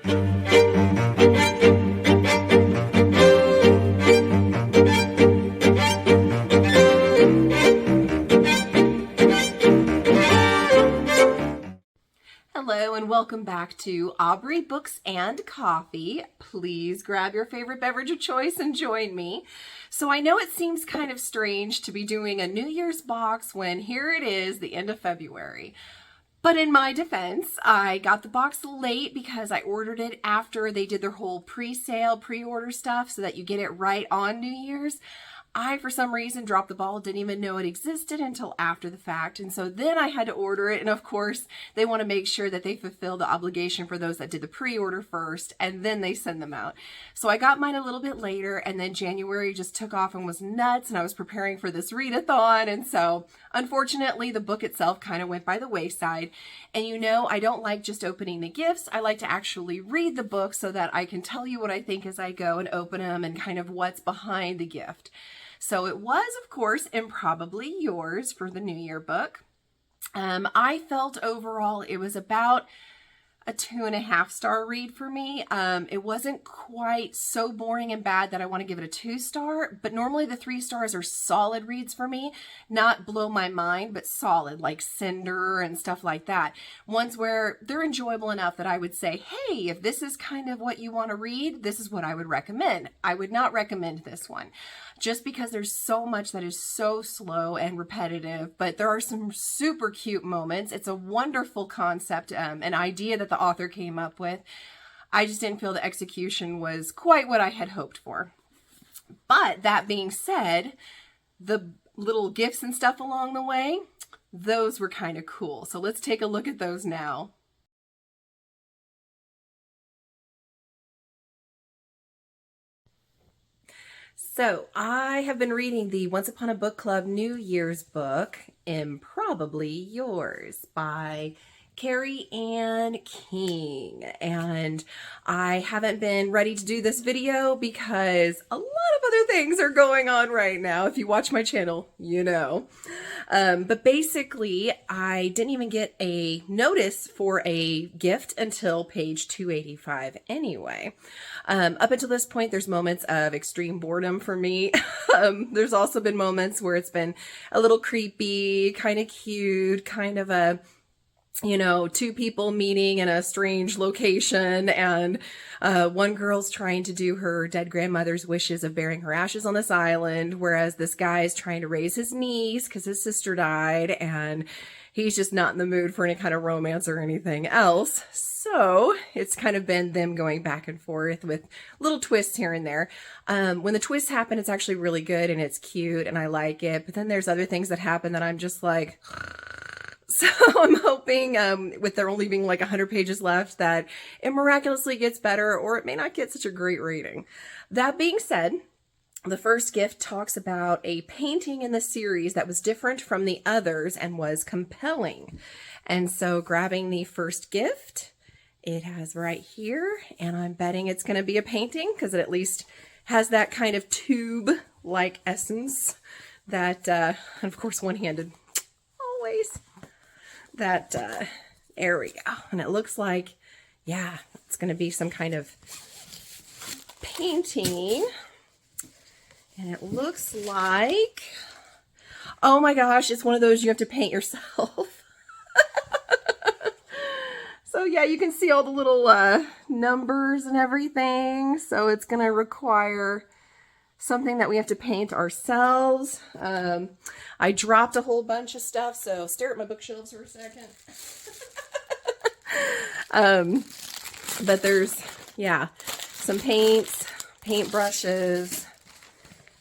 Hello and welcome back to Aubrey Books and Coffee. Please grab your favorite beverage of choice and join me. So I know it seems kind of strange to be doing a New Year's box when here it is, the end of February. But in my defense, I got the box late because I ordered it after they did their whole pre-sale, pre-order stuff so that you get it right on New Year's. I, for some reason, dropped the ball, didn't even know it existed until after the fact. And so then I had to order it. And of course, they want to make sure that they fulfill the obligation for those that did the pre-order first, and then they send them out. So I got mine a little bit later, and then January just took off and was nuts. And I was preparing for this readathon. And so unfortunately, the book itself kind of went by the wayside. And you know, I don't like just opening the gifts. I like to actually read the book so that I can tell you what I think as I go and open them and kind of what's behind the gift. So it was, of course, Improbably Yours for the New Year book. I felt overall it was about a 2.5-star read for me. It wasn't quite so boring and bad that I want to give it a 2-star, but normally the 3 stars are solid reads for me, not blow my mind, but solid, like Cinder and stuff like that. Ones where they're enjoyable enough that I would say, hey, if this is kind of what you want to read, this is what I would recommend. I would not recommend this one, just because there's so much that is so slow and repetitive, but there are some super cute moments. It's a wonderful concept, an idea that the author came up with. I just didn't feel the execution was quite what I had hoped for. But that being said, the little gifts and stuff along the way, those were kind of cool. So let's take a look at those now. So I have been reading the Once Upon a Book Club New Year's book, Improbably Yours by Carrie Ann King. And I haven't been ready to do this video because a lot of other things are going on right now. If you watch my channel, you know. But basically, I didn't even get a notice for a gift until page 285 anyway. Up until this point, there's moments of extreme boredom for me. There's also been moments where it's been a little creepy, kind of cute, kind of a, you know, 2 people meeting in a strange location, and one girl's trying to do her dead grandmother's wishes of burying her ashes on this island, whereas this guy is trying to raise his niece because his sister died, and he's just not in the mood for any kind of romance or anything else. So it's kind of been them going back and forth with little twists here and there. When the twists happen, it's actually really good and it's cute and I like it. But then there's other things that happen that I'm just like... So I'm hoping with there only being like 100 pages left that it miraculously gets better, or it may not get such a great rating. That being said, the first gift talks about a painting in the series that was different from the others and was compelling. And so grabbing the first gift, it has right here, and I'm betting it's going to be a painting because it at least has that kind of tube-like essence that, and of course one-handed, always. That, there we go. And it looks like, yeah, it's going to be some kind of painting. And it looks like, oh my gosh, it's one of those you have to paint yourself. So yeah, you can see all the little numbers and everything. So it's going to require something that we have to paint ourselves. I dropped a whole bunch of stuff, so stare at my bookshelves for a second. But there's, yeah, some paints, paint brushes,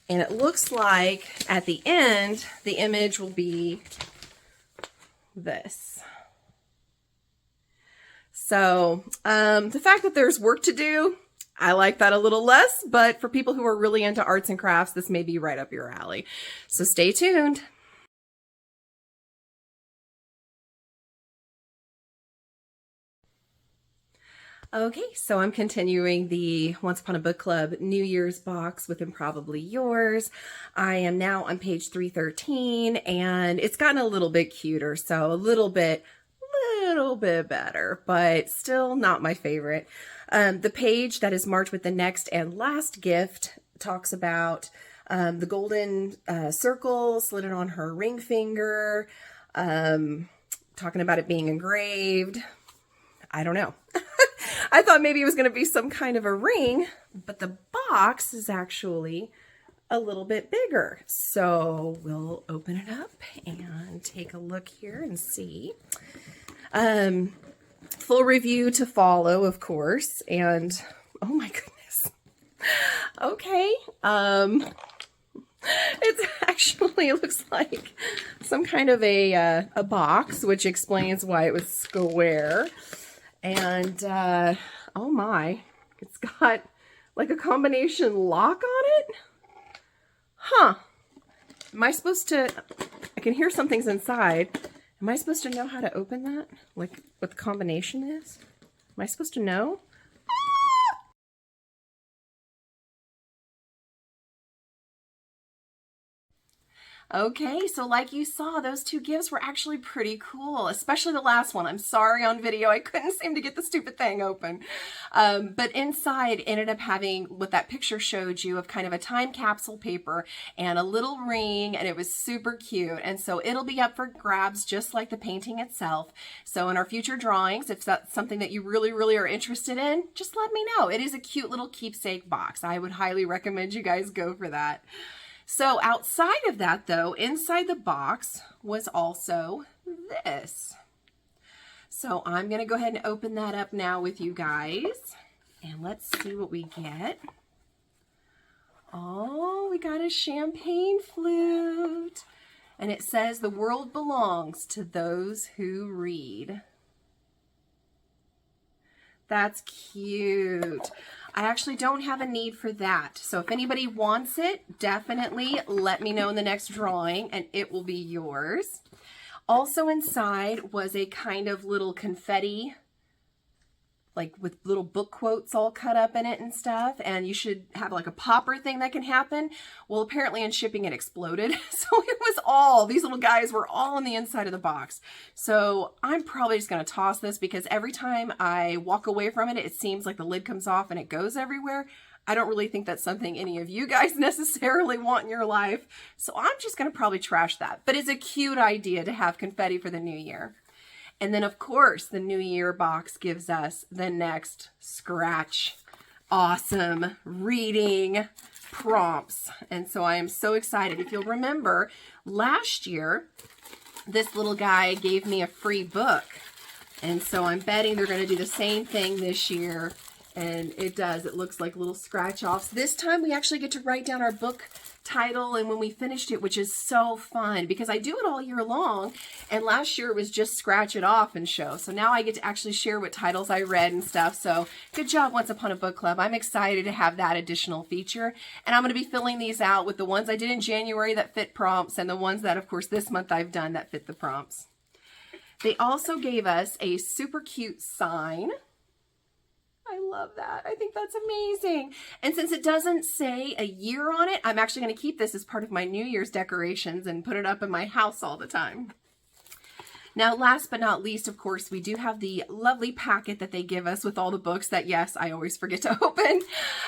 and it looks like at the end, the image will be this. So the fact that there's work to do, I like that a little less, but for people who are really into arts and crafts, this may be right up your alley. So stay tuned. Okay, so I'm continuing the Once Upon a Book Club New Year's box with Improbably Yours. I am now on page 313, and it's gotten a little bit cuter, so a little little bit better, but still not my favorite. The page that is marked with the next and last gift talks about the golden circle slid on her ring finger, talking about it being engraved. I don't know. I thought maybe it was going to be some kind of a ring, but the box is actually a little bit bigger. So we'll open it up and take a look here and see. Full review to follow, of course. And oh my goodness. Okay. It's actually, it looks like some kind of a box, which explains why it was square. And, oh my, it's got like a combination lock on it. Huh. Am I supposed to, I can hear something's inside. Am I supposed to know how to open that? Like what the combination is? Am I supposed to know? Okay, so like you saw, those two gifts were actually pretty cool, especially the last one. I'm sorry on video, I couldn't seem to get the stupid thing open. But inside ended up having what that picture showed you of kind of a time capsule paper and a little ring, and it was super cute. And so it'll be up for grabs just like the painting itself. So in our future drawings, if that's something that you really are interested in, just let me know. It is a cute little keepsake box. I would highly recommend you guys go for that. So outside of that though, inside the box was also this. So I'm going to go ahead and open that up now with you guys. And let's see what we get. Oh, we got a champagne flute. And it says, "The world belongs to those who read." That's cute. I actually don't have a need for that. So if anybody wants it, definitely let me know in the next drawing and it will be yours. Also inside was a kind of little confetti, like with little book quotes all cut up in it and stuff. And you should have like a popper thing that can happen. Well, apparently in shipping it exploded. So it was all, these little guys were all on the inside of the box. So I'm probably just going to toss this because every time I walk away from it, it seems like the lid comes off and it goes everywhere. I don't really think that's something any of you guys necessarily want in your life. So I'm just going to probably trash that. But it's a cute idea to have confetti for the new year. And then, of course, the New Year box gives us the next scratch awesome reading prompts. And so I am so excited. If you'll remember, last year, this little guy gave me a free book. And so I'm betting they're going to do the same thing this year. And it does. It looks like little scratch offs. This time we actually get to write down our book title and when we finished it, which is so fun because I do it all year long. And last year it was just scratch it off and show. So now I get to actually share what titles I read and stuff. So good job, Once Upon a Book Club. I'm excited to have that additional feature. And I'm going to be filling these out with the ones I did in January that fit prompts and the ones that, of course, this month I've done that fit the prompts. They also gave us a super cute sign. I love that. I think that's amazing. And since it doesn't say a year on it, I'm actually going to keep this as part of my New Year's decorations and put it up in my house all the time. Now, last but not least, of course, we do have the lovely packet that they give us with all the books that, yes, I always forget to open.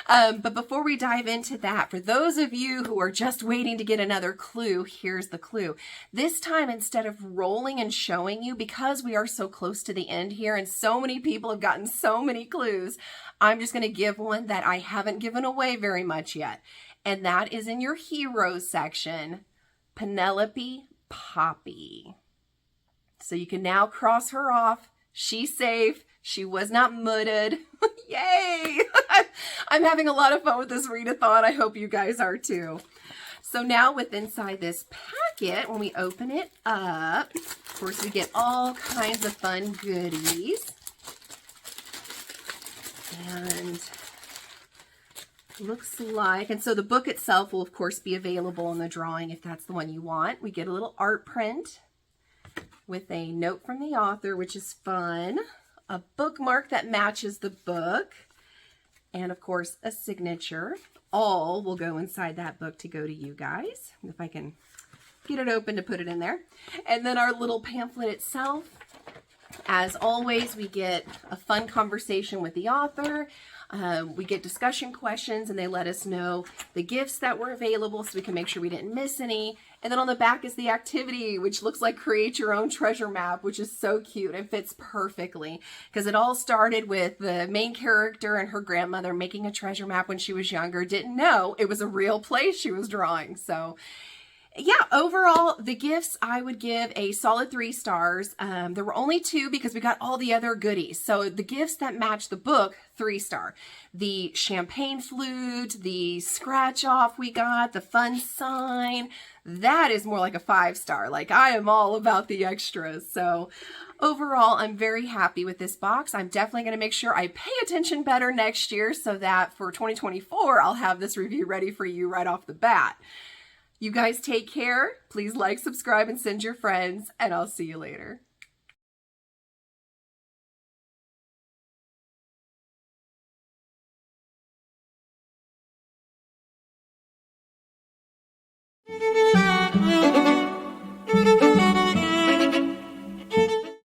But before we dive into that, for those of you who are just waiting to get another clue, here's the clue. This time, instead of rolling and showing you, because we are so close to the end here and so many people have gotten so many clues, I'm just going to give one that I haven't given away very much yet. And that is in your heroes section, Penelope Poppy. So you can now cross her off. She's safe. She was not mudded. Yay! I'm having a lot of fun with this readathon. I hope you guys are too. So now with inside this packet, when we open it up, of course we get all kinds of fun goodies. And looks like, and so the book itself will of course be available in the drawing if that's the one you want. We get a little art print with a note from the author, which is fun, a bookmark that matches the book, and of course a signature. All will go inside that book to go to you guys, if I can get it open to put it in there. And then our little pamphlet itself, As always, we get a fun conversation with the author. We get discussion questions, and they let us know the gifts that were available so we can make sure we didn't miss any. And then on the back is the activity, which looks like create your own treasure map, which is so cute and fits perfectly because it all started with the main character and her grandmother making a treasure map when she was younger, didn't know it was a real place she was drawing. So yeah, overall, the gifts, I would give a solid 3 stars. There were only 2 because we got all the other goodies. So the gifts that match the book, 3-star. The champagne flute, the scratch off we got, the fun sign, that is more like a 5-star. Like, I am all about the extras. So overall, I'm very happy with this box. I'm definitely going to make sure I pay attention better next year so that for 2024, I'll have this review ready for you right off the bat. You guys take care. Please like, subscribe, and send your friends, and I'll see you later.